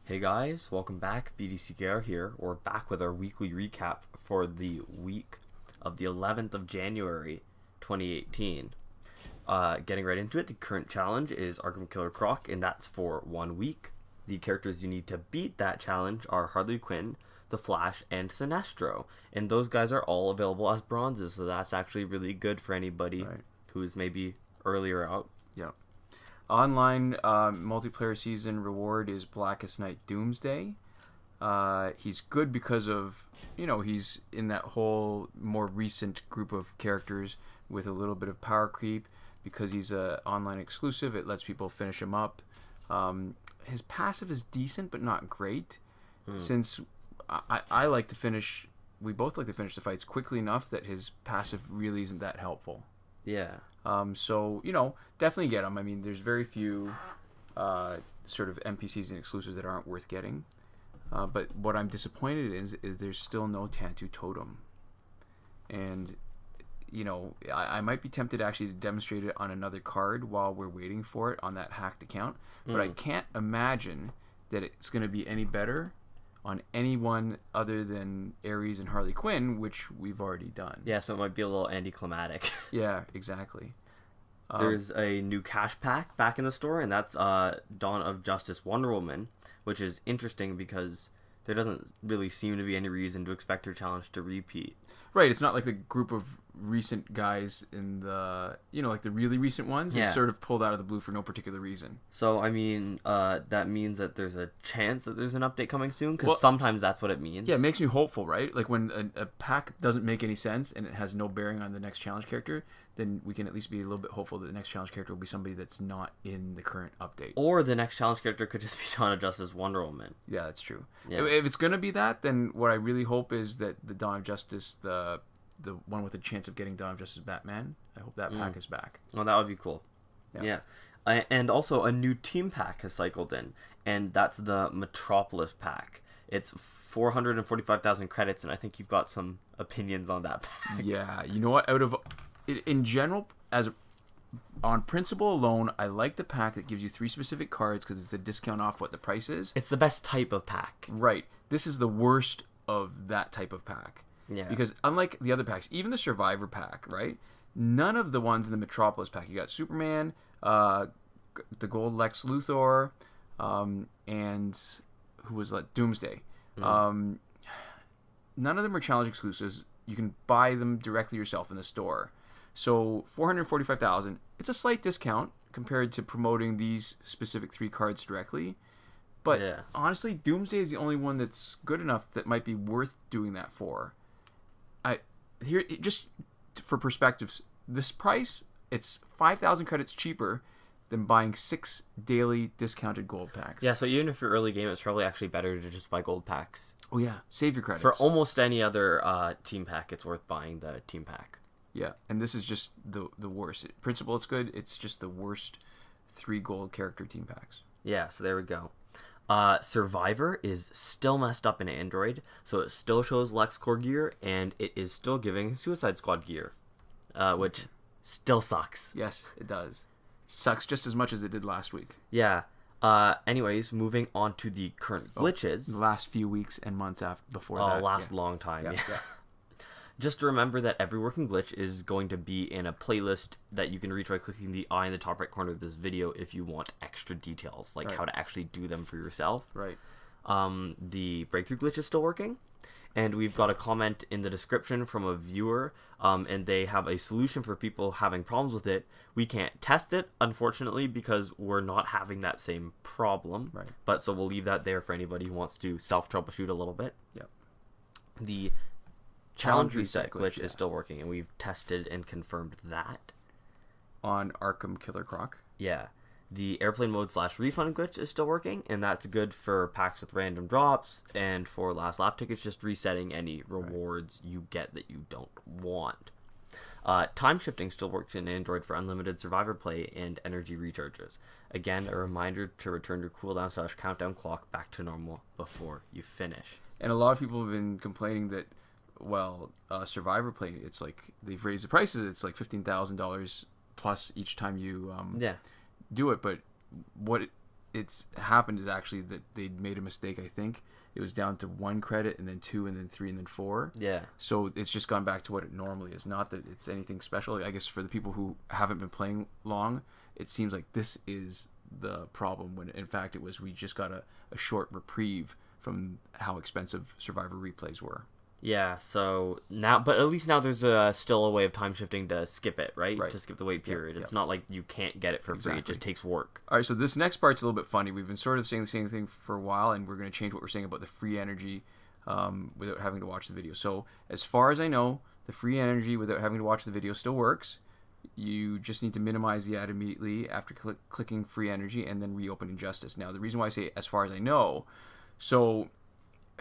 Hey guys, welcome back. BDCKR here. We're back with our weekly recap for the week of the 11th of January 2018. Getting right into it, the current challenge is Arkham Killer Croc, and that's for 1 week. The characters you need to beat that challenge are Harley Quinn, The Flash, and Sinestro. And those guys are all available as bronzes, so that's actually really good for anybody who's maybe earlier out. Yeah. Online multiplayer season reward is Blackest Night Doomsday. He's good because of, he's in that whole more recent group of characters with a little bit of power creep. Because he's a online exclusive, it lets people finish him up. His passive is decent, but not great. Since I like to finish, we both like to finish the fights quickly enough that his passive really isn't that helpful. Yeah. So, definitely get him. I mean, there's very few sort of NPCs and exclusives that aren't worth getting. But what I'm disappointed in is there's still no Tattoo Totem. And, I might be tempted actually to demonstrate it on another card while we're waiting for it on that hacked account. But I can't imagine that it's going to be any better on anyone other than Ares and Harley Quinn, which we've already done. Yeah, so it might be a little anticlimactic. Yeah, exactly. There's a new cash pack back in the store, and that's Dawn of Justice Wonder Woman, which is interesting because there doesn't really seem to be any reason to expect her challenge to repeat. Right, it's not like the group of recent guys in the, like the really recent ones. Yeah. It's sort of pulled out of the blue for no particular reason. So, I mean, that means that there's a chance that there's an update coming soon, because sometimes that's what it means. Yeah, it makes me hopeful, right? Like when a pack doesn't make any sense and it has no bearing on the next challenge character, then we can at least be a little bit hopeful that the next challenge character will be somebody that's not in the current update. Or the next challenge character could just be Dawn of Justice Wonder Woman. Yeah, that's true. Yeah. If it's going to be that, then what I really hope is that the Dawn of Justice, the one with a chance of getting Dawn of Justice Batman, I hope that pack is back. Oh, that would be cool. Yeah. And also a new team pack has cycled in, and that's the Metropolis pack. It's 445,000 credits, and I think you've got some opinions on that pack. Yeah, you know what? In general, on principle alone, I like the pack that gives you 3 specific cards because it's a discount off what the price is. It's the best type of pack. Right. This is the worst of that type of pack. Yeah. Because unlike the other packs, even the Survivor pack, right? None of the ones in the Metropolis pack. You got Superman, the Gold Lex Luthor, and who was that? Doomsday. None of them are challenge exclusives. You can buy them directly yourself in the store. So 445,000. It's a slight discount compared to promoting these specific 3 cards directly. But honestly, Doomsday is the only one that's good enough that might be worth doing that for. Here, just for perspectives, this price, it's 5,000 credits cheaper than buying 6 daily discounted gold packs. Yeah, so even if you're early game, it's probably actually better to just buy gold packs. Oh yeah, save your credits. For almost any other team pack, it's worth buying the team pack. Yeah, and this is just the worst. Principle, it's good. It's just the worst 3 gold character team packs. Yeah, so there we go. Survivor is still messed up in Android, so it still shows LexCorp gear, and it is still giving Suicide Squad gear, which still sucks. Yes, it does. Sucks just as much as it did last week. Yeah. Anyways, moving on to the current glitches. The last few weeks and months before that. Last long time. Yeah. Just remember that every working glitch is going to be in a playlist that you can reach by clicking the eye in the top right corner of this video if you want extra details, like how to actually do them for yourself. Right. The breakthrough glitch is still working, and we've got a comment in the description from a viewer, and they have a solution for people having problems with it. We can't test it, unfortunately, because we're not having that same problem. Right. But so we'll leave that there for anybody who wants to self-troubleshoot a little bit. Yep. The challenge reset glitch is still working, and we've tested and confirmed that. On Arkham Killer Croc. Yeah. The airplane mode / refund glitch is still working, and that's good for packs with random drops, and for last lap tickets, just resetting any rewards you get that you don't want. Time shifting still works in Android for unlimited survivor play and energy recharges. Again, a reminder to return your cooldown / countdown clock back to normal before you finish. And a lot of people have been complaining that, survivor play, it's like they've raised the prices. It's like $15,000 plus each time you do it. But what it's happened is actually that they made a mistake. I think it was down to 1 credit and then 2 and then 3 and then 4. Yeah. So it's just gone back to what it normally is. Not that it's anything special. I guess for the people who haven't been playing long, it seems like this is the problem, when in fact it was we just got a short reprieve from how expensive Survivor replays were. Yeah, so now, but at least now there's still a way of time shifting to skip it, right? To skip the wait period. It's not like you can't get it for free. It just takes work. All right, so this next part's a little bit funny. We've been sort of saying the same thing for a while, and we're going to change what we're saying about the free energy without having to watch the video. So as far as I know, the free energy without having to watch the video still works. You just need to minimize the ad immediately after clicking free energy and then reopen Injustice. Now, the reason why I say as far as I know, so,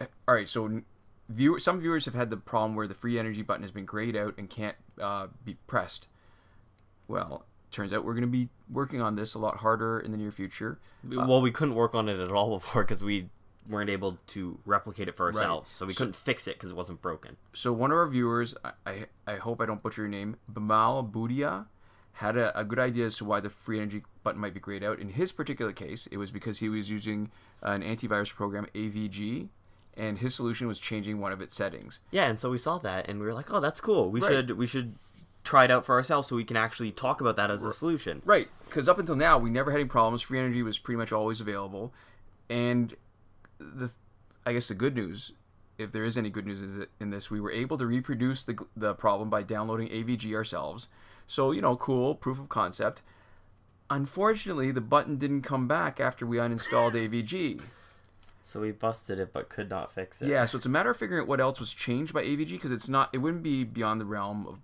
all right, so some viewers have had the problem where the free energy button has been grayed out and can't be pressed. Well, turns out we're going to be working on this a lot harder in the near future. Well, we couldn't work on it at all before because we weren't able to replicate it for ourselves. So we couldn't fix it because it wasn't broken. So one of our viewers, I hope I don't butcher your name, Bimal Bhoodhia, had a good idea as to why the free energy button might be grayed out. In his particular case, it was because he was using an antivirus program, AVG, and his solution was changing one of its settings. Yeah, and so we saw that, and we were like, oh, that's cool. We should try it out for ourselves so we can actually talk about that as a solution. Right, because up until now, we never had any problems. Free energy was pretty much always available. And I guess the good news, if there is any good news in this, we were able to reproduce the problem by downloading AVG ourselves. So, cool, proof of concept. Unfortunately, the button didn't come back after we uninstalled AVG. So we busted it, but could not fix it. Yeah, so it's a matter of figuring out what else was changed by AVG, because it wouldn't be beyond the realm of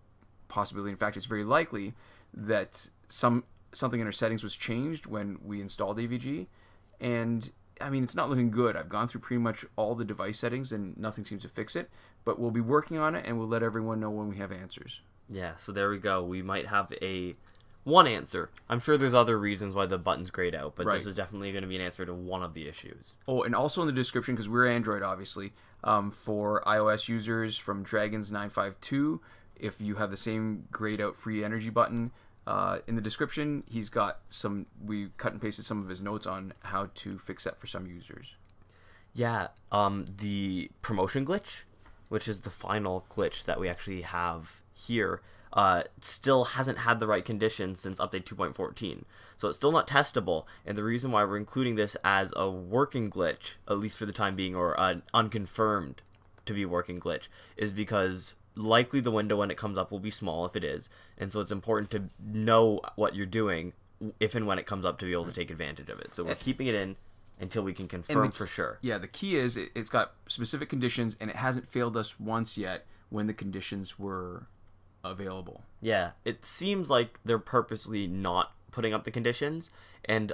possibility. In fact, it's very likely that something in our settings was changed when we installed AVG, and I mean, it's not looking good. I've gone through pretty much all the device settings, and nothing seems to fix it, but we'll be working on it, and we'll let everyone know when we have answers. Yeah, so there we go. We might have one answer. I'm sure there's other reasons why the button's grayed out, but this is definitely going to be an answer to one of the issues. Oh, and also in the description, because we're Android, obviously, for iOS users from Dragons952, if you have the same grayed out free energy button, in the description, he's got we cut and pasted some of his notes on how to fix that for some users. Yeah, the promotion glitch, which is the final glitch that we actually have here, still hasn't had the right conditions since update 2.14. So it's still not testable, and the reason why we're including this as a working glitch, at least for the time being, or an unconfirmed to be working glitch, is because likely the window when it comes up will be small if it is, and so it's important to know what you're doing if and when it comes up to be able to take advantage of it. So we're keeping it in until we can confirm for sure. Yeah, the key is it's got specific conditions, and it hasn't failed us once yet when the conditions were available. Yeah, it seems like they're purposely not putting up the conditions, and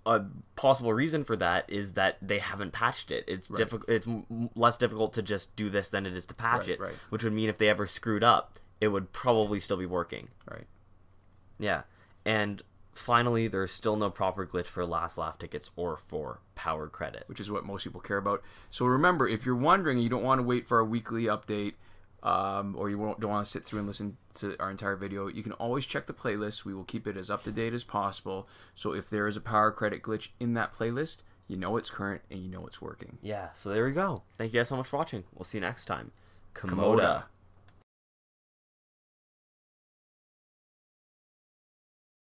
a possible reason for that is that they haven't patched it. It's It's less difficult to just do this than it is to patch it, which would mean if they ever screwed up, it would probably still be working. Right. Yeah, and finally, there's still no proper glitch for last laugh tickets or for power credit, which is what most people care about. So remember, if you're wondering, you don't want to wait for our weekly update, or you don't want to sit through and listen to our entire video, you can always check the playlist. We will keep it as up to date as possible. So if there is a power credit glitch in that playlist, you know it's current and you know it's working. Yeah, so there we go. Thank you guys so much for watching. We'll see you next time. Komoda.